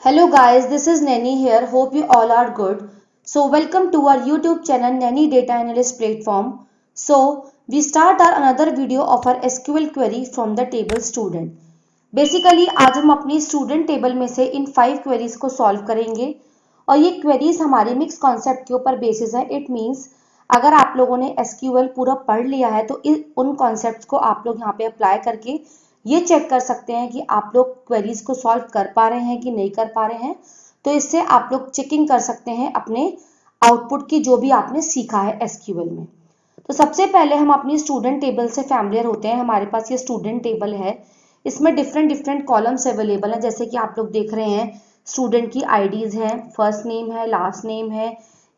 Hello guys, this is Nanny here. Hope you all are good. So welcome to our YouTube channel Nanny Data Analyst platform. So we start our another video of our SQL query from the table student. Basically आज हम अपनी student table में से इन 5 queries को solve करेंगे और ये queries हमारे मिक्स कॉन्सेप्ट के ऊपर बेसिस है. इट मीन्स अगर आप लोगों ने SQL पूरा पढ़ लिया है तो उन कॉन्सेप्ट्स को आप लोग यहाँ पे अप्लाई करके ये चेक कर सकते हैं कि आप लोग क्वेरीज को सॉल्व कर पा रहे हैं कि नहीं कर पा रहे हैं. तो इससे आप लोग चेकिंग कर सकते हैं अपने आउटपुट की जो भी आपने सीखा है SQL में. तो सबसे पहले हम अपनी स्टूडेंट टेबल से फैमिलियर होते हैं. हमारे पास ये स्टूडेंट टेबल है, इसमें डिफरेंट कॉलम्स अवेलेबल हैं. जैसे कि आप लोग देख रहे हैं स्टूडेंट की आईडीज हैं, फर्स्ट नेम है, लास्ट नेम है,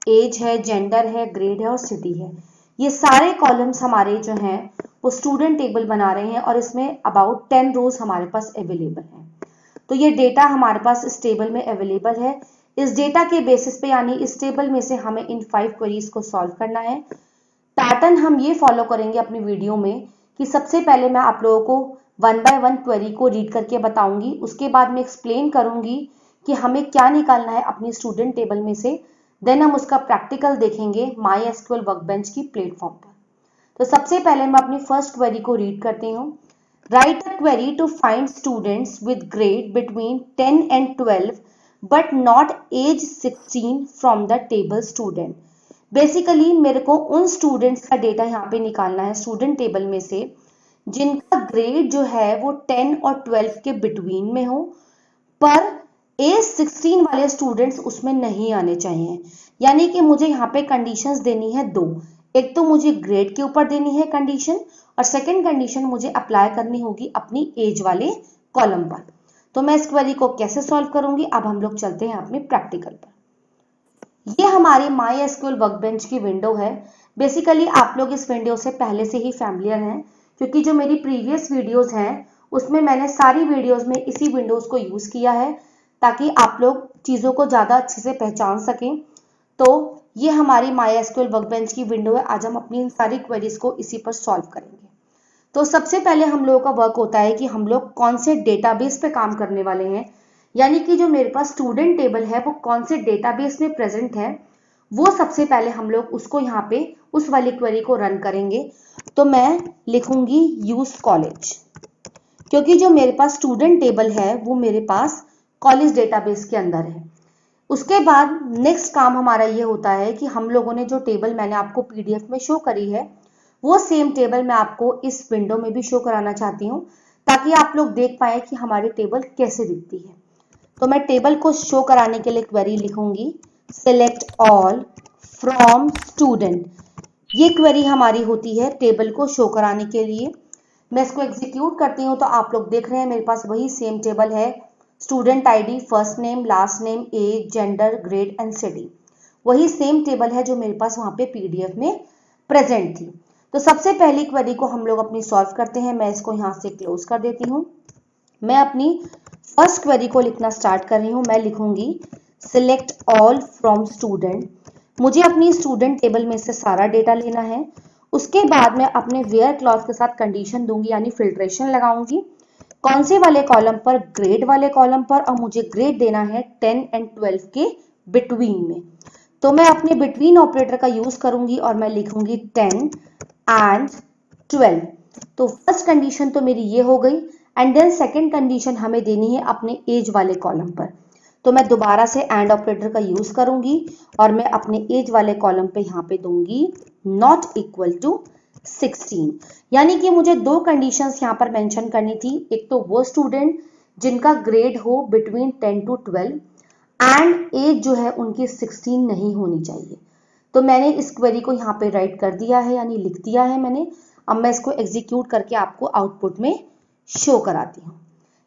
एज है, जेंडर है, ग्रेड है और सिटी है. ये सारे कॉलम्स हमारे जो हैं वो स्टूडेंट टेबल बना रहे हैं और इसमें अबाउट 10 रोज हमारे पास अवेलेबल हैं. तो ये डेटा हमारे पास इस टेबल में अवेलेबल है. इस डेटा के बेसिस पे यानी इस टेबल में से हमें इन 5 क्वेरीज को सॉल्व करना है. पैटर्न हम ये फॉलो करेंगे अपनी वीडियो में कि सबसे पहले मैं आप लोगों को 1 बाय 1 क्वेरी को रीड करके बताऊंगी. उसके बाद मैं एक्सप्लेन करूंगी कि हमें क्या निकालना है अपनी स्टूडेंट टेबल में से. देन हम उसका प्रैक्टिकल देखेंगे MySQL वर्कबेंच की प्लेटफॉर्म पर. तो सबसे पहले मैं अपनी फर्स्ट क्वेरी को रीड करती हूँ. Write a query to find students with grade between 10 and 12 but not age 16 from the table student. Basically मेरे को उन स्टूडेंट्स का डेटा यहाँ पे निकालना है स्टूडेंट टेबल में से जिनका ग्रेड जो है वो 10 और 12 के बिटवीन में हो, पर एज 16 वाले स्टूडेंट्स उसमें नहीं आने चाहिए. यानी कि मुझे यहाँ पे कंडीशंस देनी है दो. एक तो मुझे ग्रेड के ऊपर देनी है कंडीशन और सेकंड कंडीशन मुझे अप्लाई करनी होगी अपनी एज वाले कॉलम पर. तो मैं इस क्वेरी को कैसे सॉल्व करूंगी, अब हम लोग चलते हैं अपने प्रैक्टिकल पर. ये हमारी MySQL वर्कबेंच की विंडो है. बेसिकली आप लोग इस विंडो से पहले से ही फैमिलियर हैं क्योंकि जो मेरी प्रीवियस वीडियोस हैं उसमें मैंने सारी वीडियोस में इसी विंडोज को यूज किया है ताकि आप लोग चीजों को ज्यादा अच्छे से पहचान सकें. तो ये हमारी MySQL वर्कबेंच की विंडो है. आज हम अपनी इन सारी क्वेरीज को इसी पर सॉल्व करेंगे. तो सबसे पहले हम लोगों का वर्क होता है कि हम लोग कौन से डेटाबेस पे काम करने वाले हैं, यानी कि जो मेरे पास स्टूडेंट टेबल है वो कौन से डेटाबेस में प्रेजेंट है, वो सबसे पहले हम लोग उसको यहाँ पे उस वाली क्वेरी को रन करेंगे. तो मैं लिखूंगी यूज कॉलेज, क्योंकि जो मेरे पास स्टूडेंट टेबल है वो मेरे पास कॉलेज डेटाबेस के अंदर है. उसके बाद नेक्स्ट काम हमारा ये होता है कि हम लोगों ने जो टेबल मैंने आपको PDF में शो करी है वो सेम टेबल मैं आपको इस विंडो में भी शो कराना चाहती हूँ ताकि आप लोग देख पाए कि हमारी टेबल कैसे दिखती है. तो मैं टेबल को शो कराने के लिए क्वेरी लिखूंगी सिलेक्ट ऑल फ्रॉम स्टूडेंट. ये क्वेरी हमारी होती है टेबल को शो कराने के लिए. मैं इसको एग्जीक्यूट करती हूँ तो आप लोग देख रहे हैं मेरे पास वही सेम टेबल है. Student ID, first name, last name, age, gender, grade and city. वही सेम टेबल है जो मेरे पास वहां पे PDF में प्रेजेंट थी. तो सबसे पहली क्वेरी को हम लोग अपनी सॉल्व करते हैं. मैं इसको यहाँ से क्लोज कर देती हूँ. मैं अपनी फर्स्ट क्वेरी को लिखना स्टार्ट कर रही हूँ. मैं लिखूंगी सिलेक्ट ऑल फ्रॉम स्टूडेंट. मुझे अपनी स्टूडेंट टेबल में से सारा डेटा लेना है. उसके बाद मैं अपने वेयर क्लॉज के साथ कंडीशन दूंगी यानी फिल्ट्रेशन लगाऊंगी. कौन से वाले कॉलम पर, ग्रेड वाले कॉलम पर, और मुझे ग्रेड देना है 10 and 12 के बिटवीन में. तो मैं अपने बिटवीन ऑपरेटर का यूज करूंगी और मैं लिखूंगी 10 and 12. तो फर्स्ट कंडीशन तो मेरी ये हो गई एंड देन सेकंड कंडीशन हमें देनी है अपने एज वाले कॉलम पर. तो मैं दोबारा से एंड ऑपरेटर का यूज करूंगी और मैं अपने एज वाले कॉलम पे यहाँ पे दूंगी नॉट इक्वल टू 16. यानी कि मुझे दो कंडीशंस यहाँ पर मेंशन करनी थी. एक तो वो स्टूडेंट जिनका ग्रेड हो बिटवीन 10 to 12 एंड एज जो है उनकी 16 नहीं होनी चाहिए. तो मैंने इस क्वेरी को यहाँ पे राइट कर दिया है यानी लिख दिया है मैंने. अब मैं इसको एग्जीक्यूट करके आपको आउटपुट में शो कराती हूँ.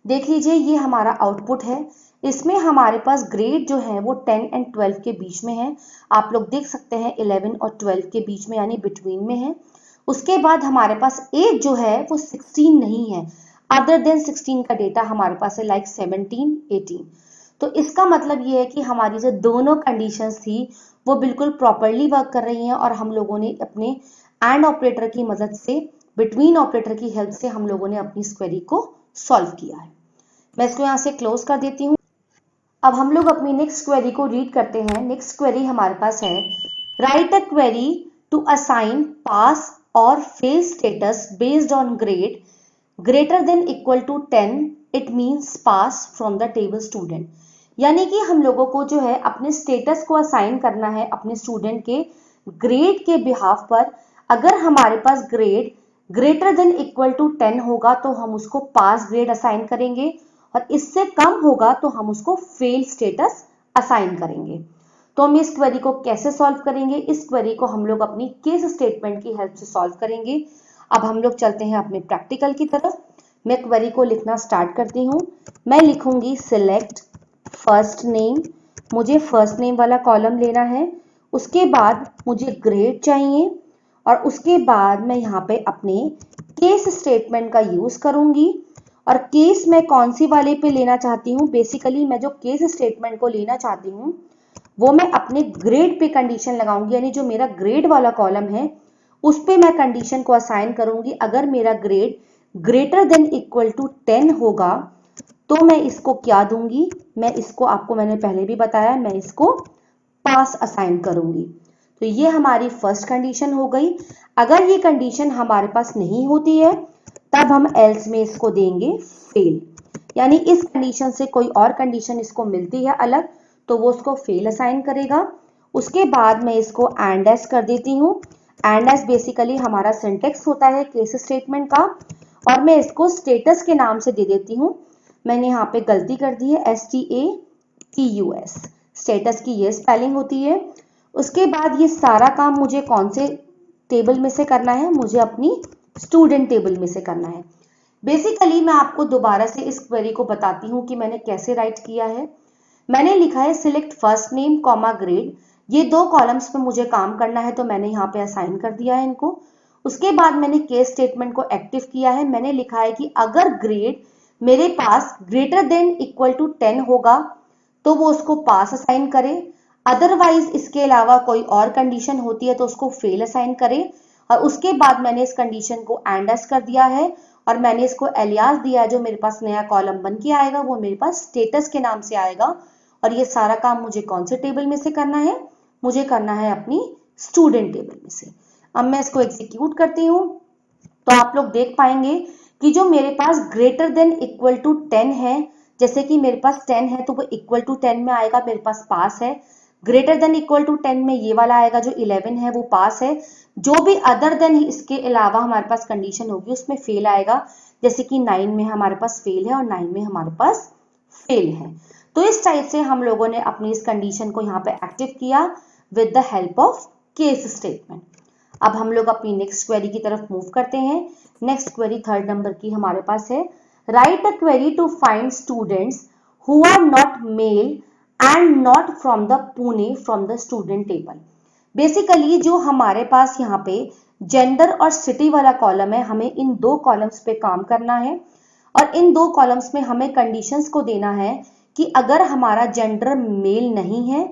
देख लीजिए ये हमारा आउटपुट है. इसमें हमारे पास ग्रेड जो है वो 10 and 12 के बीच में है. आप लोग देख सकते हैं 11 और 12 के बीच में यानी बिटवीन में है. उसके बाद हमारे पास एज जो है वो 16 नहीं है. अदर देन 16 का डेटा हमारे पास है लाइक 17, 18. तो इसका मतलब ये है कि हमारी जो दोनों कंडीशंस थी वो बिल्कुल प्रॉपरली वर्क कर रही हैं और हम लोगों ने अपने एंड ऑपरेटर की मदद से, बिटवीन ऑपरेटर की हेल्प से हम लोगों ने अपनी इस क्वेरी को सॉल्व किया है. मैं इसको यहाँ से क्लोज कर देती हूँ. अब हम लोग अपनी नेक्स्ट क्वेरी को रीड करते हैं। नेक्स्ट क्वेरी हमारे पास है, write a query to assign pass और fail status based on grade greater than equal to 10, it means pass from the table student. यानी कि हम लोगों को जो है अपने स्टेटस को असाइन करना है अपने स्टूडेंट के ग्रेड के बिहाफ पर। अगर हमारे पास grade greater than equal to 10 होगा तो हम उसको पास ग्रेड असाइन करेंगे, और इससे कम होगा तो हम उसको फेल स्टेटस असाइन करेंगे। तो हम इस क्वेरी को कैसे सॉल्व करेंगे? इस क्वेरी को हम लोग अपनी केस स्टेटमेंट की हेल्प से सॉल्व करेंगे। अब हम लोग चलते हैं अपने प्रैक्टिकल की तरफ। मैं क्वेरी को लिखना स्टार्ट करती हूँ। मैं लिखूंगी सिलेक्ट फर्स्ट नेम, मुझे फर्स्ट नेम वाला कॉलम लेना है। उसके बाद मुझे ग्रेड चाहिए, और उसके बाद मैं यहाँ पे अपने केस स्टेटमेंट का यूज करूंगी। और केस मैं कौन सी वाले पे लेना चाहती हूँ? बेसिकली मैं जो केस स्टेटमेंट को लेना चाहती हूँ वो मैं अपने ग्रेड पे कंडीशन लगाऊंगी, यानी जो मेरा ग्रेड वाला कॉलम है उस पे मैं कंडीशन को असाइन करूंगी। अगर मेरा grade greater than equal to 10 होगा तो मैं इसको क्या दूंगी? मैं इसको, आपको मैंने पहले भी बताया, मैं इसको पास असाइन करूंगी। तो ये हमारी फर्स्ट कंडीशन हो गई। अगर ये कंडीशन हमारे पास नहीं होती है तब हम एल्स में इसको देंगे फेल, यानी इस कंडीशन से कोई और कंडीशन इसको मिलती है अलग तो वो उसको फेल असाइन करेगा। उसके बाद मैं इसको एंड एस कर देती हूँ। एंड एस बेसिकली हमारा सिंटेक्स होता है केस स्टेटमेंट का, और मैं इसको स्टेटस के नाम से दे देती हूँ। मैंने यहाँ पे गलती कर दी है, STATUS, स्टेटस की ये स्पेलिंग होती है। उसके बाद ये सारा काम मुझे कौन से टेबल में से करना है? मुझे अपनी स्टूडेंट टेबल में से करना है। बेसिकली मैं आपको दोबारा से इस क्वेरी को बताती हूँ कि मैंने कैसे राइट किया है। मैंने लिखा है select first name comma grade, ये दो कॉलम्स पे मुझे काम करना है तो मैंने यहाँ पे असाइन कर दिया है इनको। उसके बाद मैंने केस स्टेटमेंट को एक्टिव किया है। मैंने लिखा है कि अगर ग्रेड मेरे पास ग्रेटर देन इक्वल टू 10 होगा तो वो उसको पास असाइन करे, अदरवाइज इसके अलावा कोई और कंडीशन होती है तो उसको फेल असाइन करे। और उसके बाद मैंने इस कंडीशन को एंड एस कर दिया है, और मैंने इसको एलियास दिया है। जो मेरे पास नया कॉलम बन के आएगा वो मेरे पास स्टेटस के नाम से आएगा। और ये सारा काम मुझे कौन से टेबल में से करना है? मुझे करना है अपनी स्टूडेंट टेबल में से। अब मैं इसको एग्जीक्यूट करती हूँ तो आप लोग देख पाएंगे कि जो मेरे पास ग्रेटर देन इक्वल टू 10 है, जैसे कि मेरे पास 10 है तो वो इक्वल टू 10 में आएगा, मेरे पास पास है। ग्रेटर देन इक्वल टू 10 में ये वाला आएगा जो 11 है वो पास है। जो भी अदर देन इसके अलावा हमारे पास कंडीशन होगी उसमें फेल आएगा, जैसे कि 9 में हमारे पास फेल है और 9 में हमारे पास फेल है। तो इस टाइप से हम लोगों ने अपनी इस कंडीशन को यहाँ पे एक्टिव किया with the help of case statement. अब हम लोग अपनी नेक्स्ट क्वेरी की तरफ मूव करते हैं। नेक्स्ट क्वेरी 3rd नंबर की हमारे पास है, write a query to find students who are not male and not from the Pune from the student table. Basically जो हमारे पास यहाँ पे जेंडर और सिटी वाला कॉलम है, हमें इन दो कॉलम्स पे काम करना है। और इन दो कॉलम्स में हमें कंडीशंस को देना है कि अगर हमारा जेंडर मेल नहीं है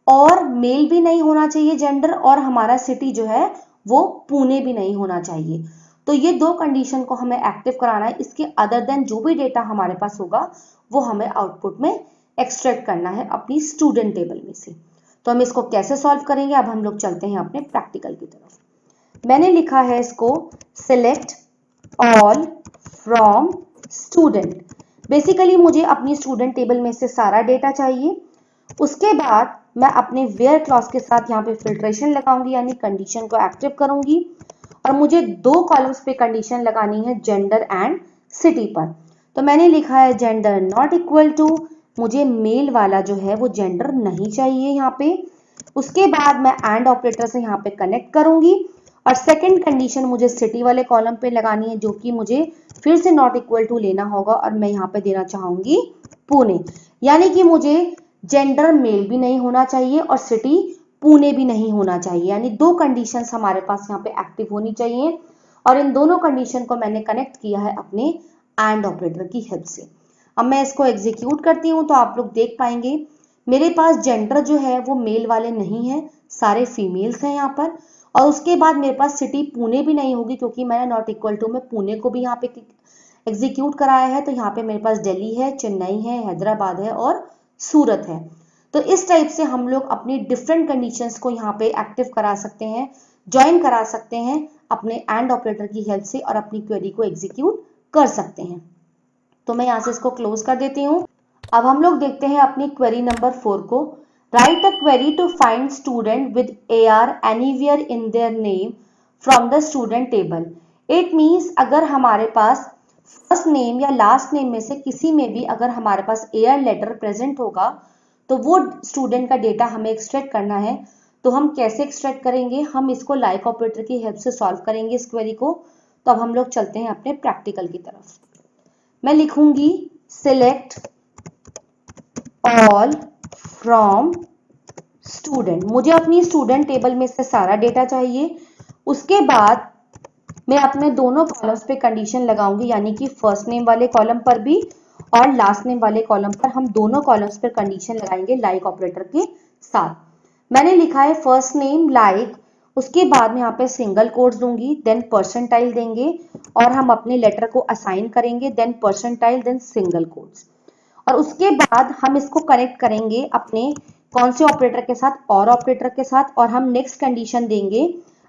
और मेल भी नहीं होना चाहिए जेंडर, और हमारा सिटी जो है वो पुणे भी नहीं होना चाहिए। तो ये दो कंडीशन को हमें एक्टिव कराना है। इसके अदर देन जो भी डेटा हमारे पास होगा वो हमें आउटपुट में एक्सट्रैक्ट करना है अपनी स्टूडेंट टेबल में से। तो हम इसको कैसे सॉल्व करेंगे? अब हम लोग चलते हैं अपने प्रैक्टिकल की तरफ। मैंने लिखा है इसको select all from student. Basically मुझे अपनी स्टूडेंट टेबल में से सारा डेटा चाहिए। उसके बाद मैं अपने वेयर क्लॉज के साथ यहाँ पे फिल्ट्रेशन लगाऊंगी, यानी कंडीशन को एक्टिव करूंगी। और मुझे दो कॉलम्स पे कंडीशन लगानी है जेंडर एंड सिटी पर। तो मैंने लिखा है जेंडर नॉट इक्वल टू, मुझे मेल वाला जो है वो जेंडर नहीं चाहिए यहाँ पे। उसके बाद मैं एंड ऑपरेटर से यहाँ पे कनेक्ट करूंगी, और सेकंड कंडीशन मुझे सिटी वाले कॉलम पे लगानी है जो कि मुझे फिर से नॉट इक्वल टू लेना होगा, और मैं यहाँ पे देना चाहूंगी पुणे। यानी कि मुझे जेंडर मेल भी नहीं होना चाहिए और सिटी पुणे भी नहीं होना चाहिए, यानी दो कंडीशंस हमारे पास यहाँ पे एक्टिव होनी चाहिए। और इन दोनों कंडीशन को मैंने कनेक्ट किया है अपने एंड ऑपरेटर की हेल्प से। अब मैं इसको एग्जीक्यूट करती हूँ तो आप लोग देख पाएंगे मेरे पास जेंडर जो है वो मेल वाले नहीं है, सारे फीमेल्स हैं यहाँ पर। और उसके बाद मेरे पास सिटी पुणे भी नहीं होगी क्योंकि मैंने नॉट इक्वल टू में पुणे को भी यहाँ पे एग्जीक्यूट कराया है। तो यहाँ पे मेरे पास दिल्ली है, चेन्नई है, हैदराबाद है और सूरत है। तो इस टाइप से हम लोग अपनी डिफरेंट कंडीशंस को यहाँ पे एक्टिव करा सकते हैं, ज्वाइन करा सकते हैं अपने एंड ऑपरेटर की हेल्प से और अपनी क्वेरी को एग्जीक्यूट कर सकते हैं। तो मैं यहाँ से इसको क्लोज कर देती हूँ। अब हम लोग देखते हैं अपनी क्वेरी नंबर 4 को। Write a query to find student with AR anywhere in their name from the student table. It means अगर हमारे पास फर्स्ट नेम या लास्ट नेम में से किसी में भी अगर हमारे पास AR लेटर प्रेजेंट होगा तो वो स्टूडेंट का डेटा हमें एक्सट्रैक्ट करना है। तो हम कैसे एक्सट्रैक्ट करेंगे, हम इसको लाइक ऑपरेटर की हेल्प से सॉल्व करेंगे इस क्वेरी को। तो अब हम लोग चलते हैं अपने प्रैक्टिकल की तरफ। मैं लिखूंगी सिलेक्ट ऑल फ्रॉम स्टूडेंट। मुझे अपनी स्टूडेंट टेबल में से सारा डेटा चाहिए। उसके बाद मैं अपने दोनों कॉलम्स पे कंडीशन लगाऊंगी, यानी कि फर्स्ट नेम वाले कॉलम पर भी और लास्ट नेम वाले कॉलम पर हम दोनों कॉलम्स पर कंडीशन लगाएंगे लाइक ऑपरेटर के साथ। मैंने लिखा है फर्स्ट नेम लाइक, उसके बाद में यहाँ पे सिंगल कोट्स दूंगी, देन परसेंटाइल देंगे और हम अपने लेटर को असाइन करेंगे, then percentile, then single quotes. और उसके बाद हम इसको कनेक्ट करेंगे अपने कौन से ऑपरेटर के साथ, और ऑपरेटर के साथ, और हम नेक्स्ट कंडीशन देंगे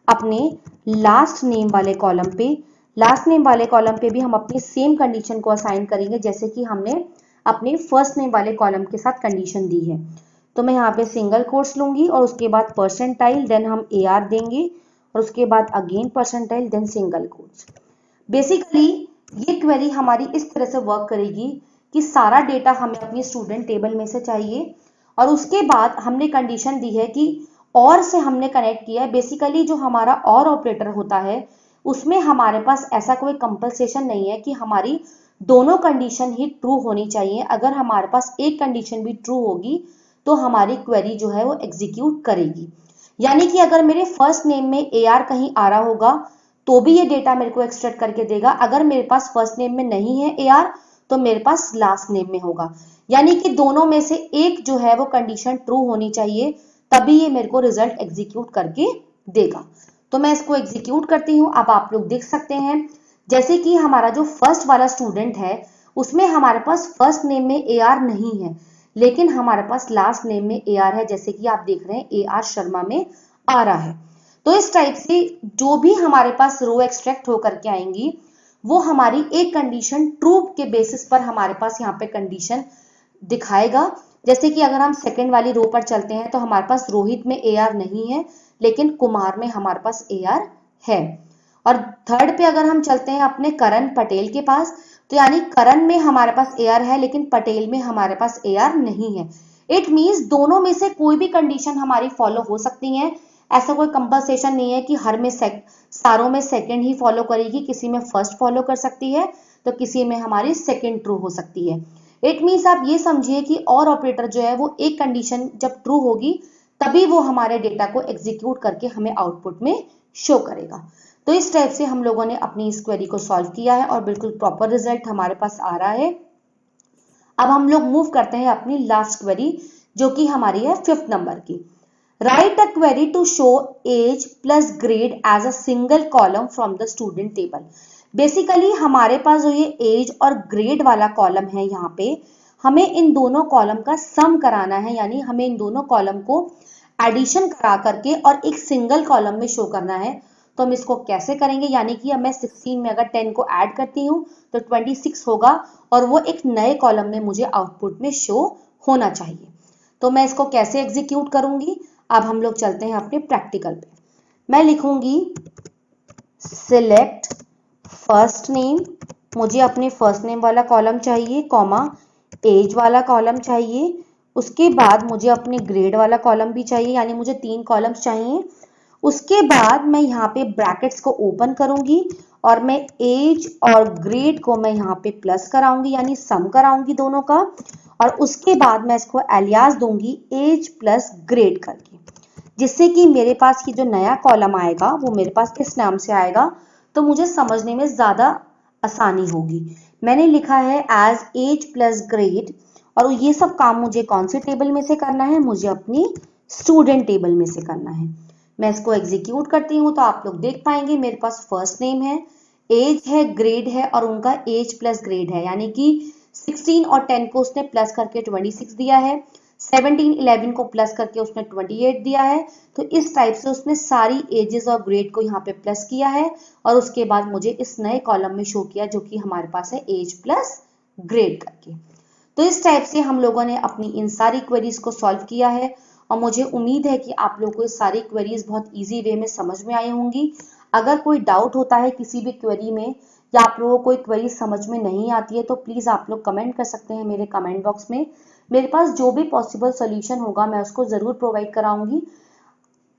अपने लास्ट नेम वाले कॉलम पे। लास्ट नेम वाले कॉलम पे भी हम अपनी सेम कंडीशन को असाइन करेंगे जैसे कि हमने अपने फर्स्ट नेम वाले कॉलम के साथ कंडीशन दी है। तो मैं यहाँ पे सिंगल कोट्स लूंगी और उसके बाद परसेंटाइल, देन हम AR देंगे और उसके बाद again percentile, then single quotes. Basically ये क्वेरी हमारी इस तरह से वर्क करेगी कि सारा डेटा हमें अपनी स्टूडेंट टेबल में से चाहिए और उसके बाद हमने कंडीशन दी है कि और से हमने कनेक्ट किया है। बेसिकली जो हमारा और ऑपरेटर होता है उसमें हमारे पास ऐसा कोई कंपल्सेशन नहीं है कि हमारी दोनों कंडीशन ही ट्रू होनी चाहिए। अगर हमारे पास एक कंडीशन भी ट्रू होगी तो हमारी क्वेरी जो है वो एग्जीक्यूट करेगी। यानी कि अगर मेरे फर्स्ट नेम में AR कहीं आ रहा होगा तो भी ये डेटा मेरे को एक्सट्रैक्ट करके देगा। अगर मेरे पास फर्स्ट नेम में नहीं है AR तो मेरे पास लास्ट नेम में होगा। यानी कि दोनों में से एक जो है वो कंडीशन ट्रू होनी चाहिए, तभी ये मेरे को रिजल्ट एग्जीक्यूट करके देगा। तो मैं इसको एग्जीक्यूट करती हूँ। अब आप लोग देख सकते हैं जैसे कि हमारा जो फर्स्ट वाला स्टूडेंट है उसमें हमारे पास फर्स्ट नेम में AR नहीं है, लेकिन हमारे पास लास्ट नेम में AR है, जैसे कि आप देख रहे हैं AR शर्मा में आ रहा है। तो इस टाइप से जो भी हमारे पास रो एक्सट्रैक्ट होकर के आएंगी वो हमारी एक कंडीशन ट्रू के बेसिस पर हमारे पास यहाँ पे कंडीशन दिखाएगा। जैसे कि अगर हम सेकंड वाली रो पर चलते हैं तो हमारे पास रोहित में AR नहीं है, लेकिन कुमार में हमारे पास AR है। और थर्ड पे अगर हम चलते हैं अपने करण पटेल के पास, तो यानी करण में हमारे पास AR है लेकिन पटेल में हमारे पास AR नहीं है। इट मींस दोनों में से कोई भी कंडीशन हमारी फॉलो हो सकती है। ऐसा कोई कंपल्सेशन नहीं है कि हर में सारों में सेकंड ही फॉलो करेगी, किसी में फर्स्ट फॉलो कर सकती है तो किसी में हमारी सेकंड ट्रू हो सकती है। इट मीन्स आप ये समझिए कि और ऑपरेटर जो है वो एक कंडीशन जब ट्रू होगी तभी वो हमारे डेटा को एग्जीक्यूट करके हमें आउटपुट में शो करेगा। तो इस टाइप से हम लोगों ने अपनी इस क्वेरी को सॉल्व किया है और बिल्कुल प्रॉपर रिजल्ट हमारे पास आ रहा है। अब हम लोग मूव करते हैं अपनी लास्ट क्वेरी जो कि हमारी है 5th नंबर की। Write a query to show age plus grade as a single column from the student table. Basically हमारे पास जो ये एज और ग्रेड वाला कॉलम है यहाँ पे हमें इन दोनों कॉलम का सम कराना है, यानी हमें इन दोनों कॉलम को एडिशन करा करके और एक सिंगल कॉलम में शो करना है। तो हम इसको कैसे करेंगे, यानी कि मैं 16 में अगर 10 को ऐड करती हूँ तो 26 होगा और वो एक नए कॉलम में मुझे आउटपुट में शो होना चाहिए। तो मैं इसको कैसे एग्जीक्यूट करूंगी, अब हम लोग चलते हैं अपने प्रैक्टिकल पे। मैं लिखूंगी सिलेक्ट फर्स्ट नेम, मुझे अपने फर्स्ट नेम वाला कॉलम चाहिए, कॉमा एज वाला कॉलम चाहिए, उसके बाद मुझे अपने ग्रेड वाला कॉलम भी चाहिए, यानी मुझे 3 कॉलम्स चाहिए। उसके बाद मैं यहाँ पे ब्रैकेट्स को ओपन करूंगी और मैं एज और ग्रेड को मैं यहाँ पे प्लस कराऊंगी, यानी सम कराऊंगी दोनों का, और उसके बाद मैं इसको एलियास दूंगी एज प्लस ग्रेड करके, जिससे कि मेरे पास ये जो नया कॉलम आएगा वो मेरे पास किस नाम से आएगा, तो मुझे समझने में ज्यादा आसानी होगी। मैंने लिखा है एज एज प्लस ग्रेड, और ये सब काम मुझे कौन से टेबल में से करना है, मुझे अपनी स्टूडेंट टेबल में से करना है। मैं इसको एग्जीक्यूट करती हूँ तो आप लोग देख पाएंगे मेरे पास फर्स्ट नेम है, एज है, ग्रेड है और उनका एज प्लस ग्रेड है, यानी कि 16 और 10 को उसने प्लस करके 26 दिया है, 17 11 को प्लस करके उसने 28 दिया है। तो इस टाइप से उसने सारी एजेस और ग्रेड को यहाँ पे प्लस किया है और उसके बाद मुझे इस नए कॉलम में शो किया जो कि हमारे पास है एज प्लस ग्रेड करके। तो इस टाइप से हम लोगों ने अपनी इन सारी क्वेरीज को सॉल्व किया है और मुझे उम्मीद है कि आप लोगों को ये सारी क्वेरीज बहुत इजी वे में समझ में आई होंगी। अगर कोई डाउट होता है किसी भी क्वेरी में या आप लोगों को कोई क्वेरी समझ में नहीं आती है तो प्लीज आप लोग कमेंट कर सकते हैं मेरे कमेंट बॉक्स में। मेरे पास जो भी पॉसिबल सोल्यूशन होगा मैं उसको जरूर प्रोवाइड कराऊंगी।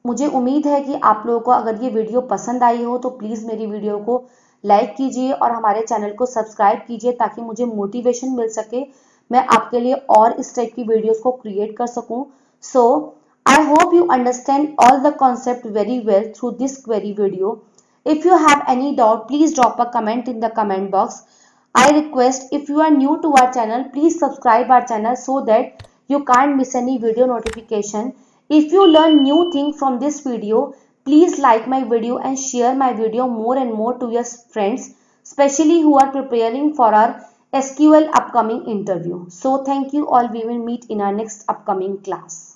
मुझे उम्मीद है कि आप लोगों को अगर ये वीडियो पसंद आई हो तो प्लीज मेरी वीडियो को लाइक कीजिए और हमारे चैनल को सब्सक्राइब कीजिए ताकि मुझे मोटिवेशन मिल सके, मैं आपके लिए और इस टाइप की वीडियोस को क्रिएट कर सकूं। So I hope you understand all the concept very well through this query video. If you have any doubt, please drop a comment in the comment box. I request if you are new to our channel, please subscribe our channel so that you can't miss any video notification. If you learn new thing from this video, please like my video and share my video more and more to your friends, especially who are preparing for our SQL upcoming interview. So thank you all. We will meet in our next upcoming class.